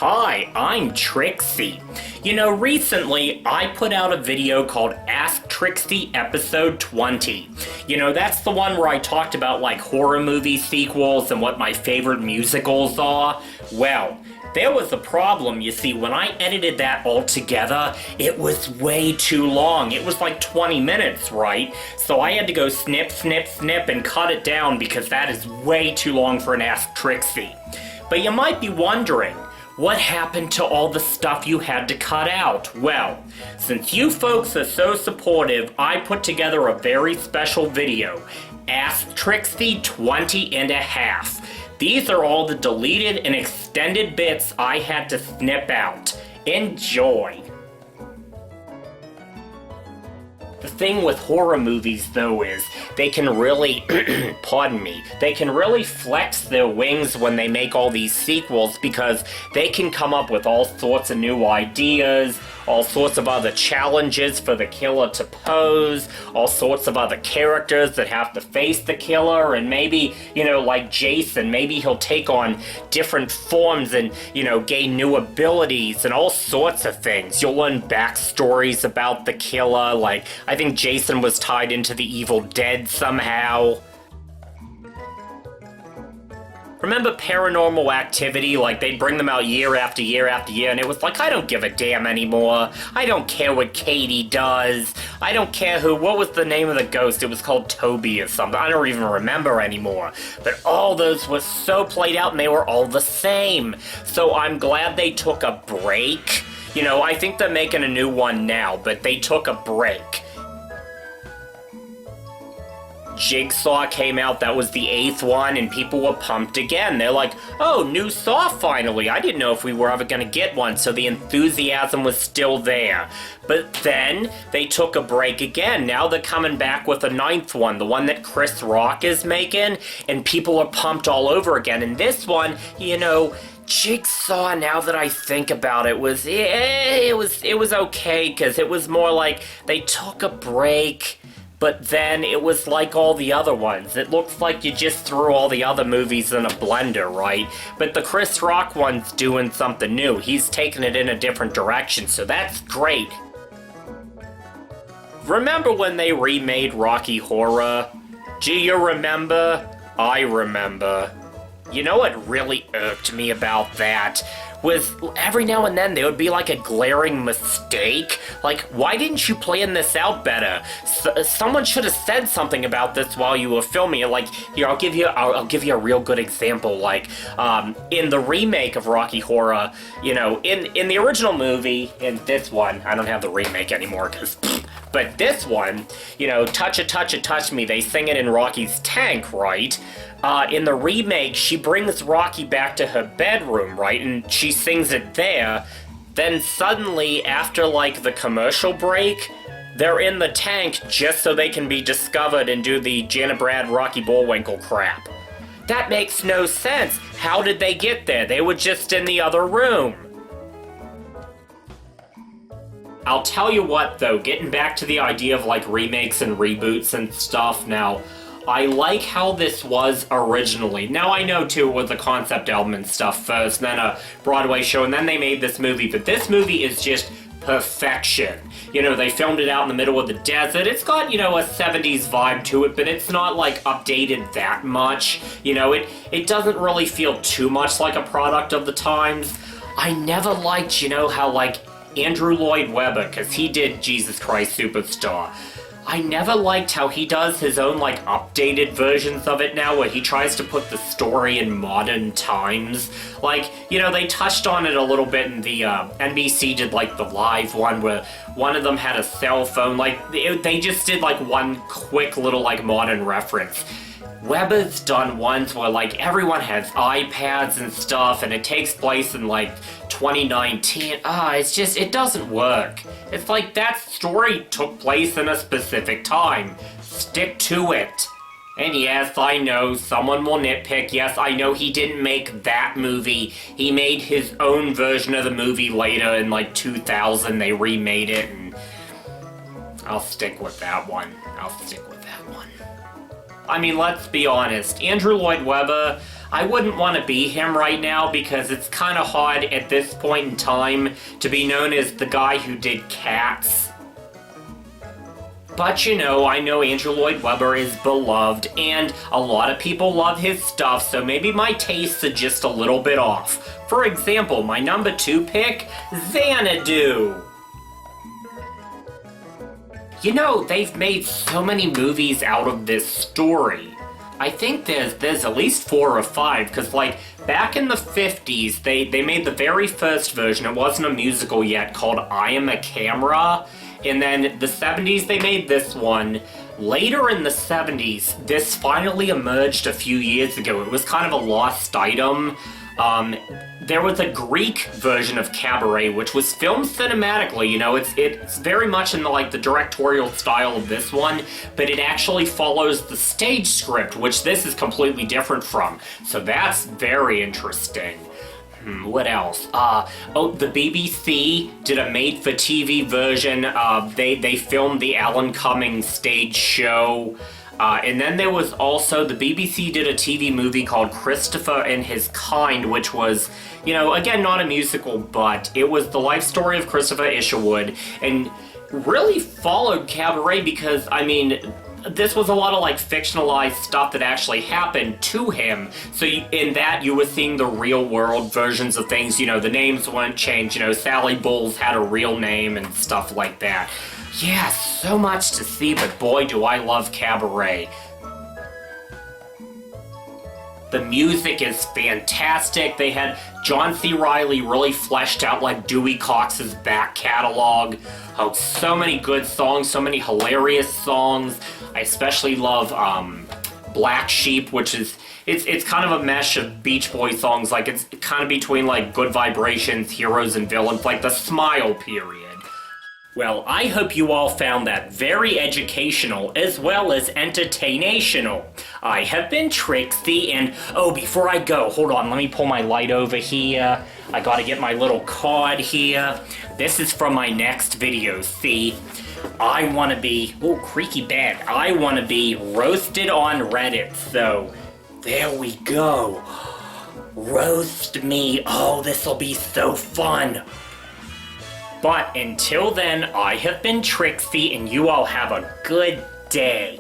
Hi, I'm Trixie. You know, recently I put out a video called Ask Trixie Episode 20. You know, that's the one where I talked about like horror movie sequels and what my favorite musicals are. Well, there was a problem, you see. When I edited that all together, it was way too long. It was like 20 minutes, right? So I had to go snip, snip, snip and cut it down because that is way too long for an Ask Trixie. But you might be wondering, what happened to all the stuff you had to cut out? Well, since you folks are so supportive, I put together a very special video, Ask Trixie 20 and a half. These are all the deleted and extended bits I had to snip out. Enjoy! The thing with horror movies, though, is they can really, pardon me, they can really flex their wings when they make all these sequels because they can come up with all sorts of new ideas, all sorts of other challenges for the killer to pose, all sorts of other characters that have to face the killer, and maybe, you know, like Jason, maybe he'll take on different forms and, you know, gain new abilities and all sorts of things. You'll learn backstories about the killer, like, I think Jason was tied into the Evil Dead somehow. Remember Paranormal Activity? Like, they'd bring them out year after year after year, and it was like, I don't give a damn anymore. I don't care what Katie does. I don't care what was the name of the ghost? It was called Toby or something. I don't even remember anymore. But all those were so played out, and they were all the same. So I'm glad they took a break. You know, I think they're making a new one now, but they took a break. Jigsaw came out, that was the 8th one, and people were pumped again. They're like, oh, new Saw finally. I didn't know if we were ever gonna get one, so the enthusiasm was still there. But then, they took a break again. Now they're coming back with a 9th one, the one that Chris Rock is making, and people are pumped all over again. And this one, you know, Jigsaw, now that I think about it, was okay, because it was more like they took a break. But then it was like all the other ones. It looks like you just threw all the other movies in a blender, right? But the Chris Rock one's doing something new. He's taking it in a different direction, so that's great. Remember when they remade Rocky Horror? Do you remember? I remember. You know what really irked me about that? Was every now and then there would be like a glaring mistake. Like, why didn't you plan this out better? Someone should have said something about this while you were filming it. Like, here, I'll give you a real good example. Like, in the remake of Rocky Horror, you know, in the original movie, in this one, I don't have the remake anymore because. But this one, you know, touch me, they sing it in Rocky's tank, right? In the remake, she brings Rocky back to her bedroom, right? And she sings it there. Then suddenly, after like the commercial break, they're in the tank just so they can be discovered and do the Janet Brad Rocky Bullwinkle crap. That makes no sense. How did they get there? They were just in the other room. I'll tell you what, though, getting back to the idea of, like, remakes and reboots and stuff, now, I like how this was originally. Now, I know, too, it was a concept album and stuff first, then a Broadway show, and then they made this movie, but this movie is just perfection. You know, they filmed it out in the middle of the desert. It's got, you know, a 70s vibe to it, but it's not, like, updated that much. You know, it doesn't really feel too much like a product of the times. I never liked, you know, how, like, Andrew Lloyd Webber, because he did Jesus Christ Superstar. I never liked how he does his own, like, updated versions of it now, where he tries to put the story in modern times. Like, you know, they touched on it a little bit in the, NBC did, like, the live one, where one of them had a cell phone. Like, they just did, like, one quick little, like, modern reference. Webber's done ones where, like, everyone has iPads and stuff, and it takes place in, like, 2019. It's just, it doesn't work. It's like, that story took place in a specific time. Stick to it. And yes, I know, someone will nitpick. Yes, I know he didn't make that movie. He made his own version of the movie later in, like, 2000. They remade it, and I'll stick with that one. I mean, let's be honest. Andrew Lloyd Webber, I wouldn't want to be him right now because it's kind of hard at this point in time to be known as the guy who did Cats. But you know, I know Andrew Lloyd Webber is beloved, and a lot of people love his stuff, so maybe my tastes are just a little bit off. For example, my number 2 pick, Xanadu. You know, they've made so many movies out of this story. I think there's at least 4 or 5, because like, back in the 50s, they made the very first version, it wasn't a musical yet, called I Am a Camera. And then the 70s, they made this one. Later in the 70s, this finally emerged a few years ago. It was kind of a lost item. There was a Greek version of Cabaret, which was filmed cinematically. You know, it's very much in the directorial style of this one, but it actually follows the stage script, which this is completely different from. So that's very interesting. What else? The BBC did a made-for-TV version. They filmed the Alan Cumming stage show. And then there was also, the BBC did a TV movie called Christopher and His Kind, which was, you know, again, not a musical, but it was the life story of Christopher Isherwood, and really followed Cabaret because, I mean, this was a lot of fictionalized stuff that actually happened to him. So in that you were seeing the real world versions of things, you know, the names weren't changed, you know, Sally Bowles had a real name and stuff like that. Yeah, so much to see, but boy do I love Cabaret. The music is fantastic. They had John C. Reilly really fleshed out Dewey Cox's back catalog. Oh, so many good songs, so many hilarious songs. I especially love Black Sheep, which is, it's kind of a mesh of Beach Boys songs. It's kind of between Good Vibrations, Heroes and Villains, the Smile period. Well, I hope you all found that very educational as well as entertainational. I have been Trixie, and oh, before I go, hold on, let me pull my light over here. I gotta get my little card here. This is from my next video, see? I wanna be, oh, creaky bed. I wanna be roasted on Reddit, so there we go. Roast me, oh, this'll be so fun. But until then, I have been Trixie, and you all have a good day.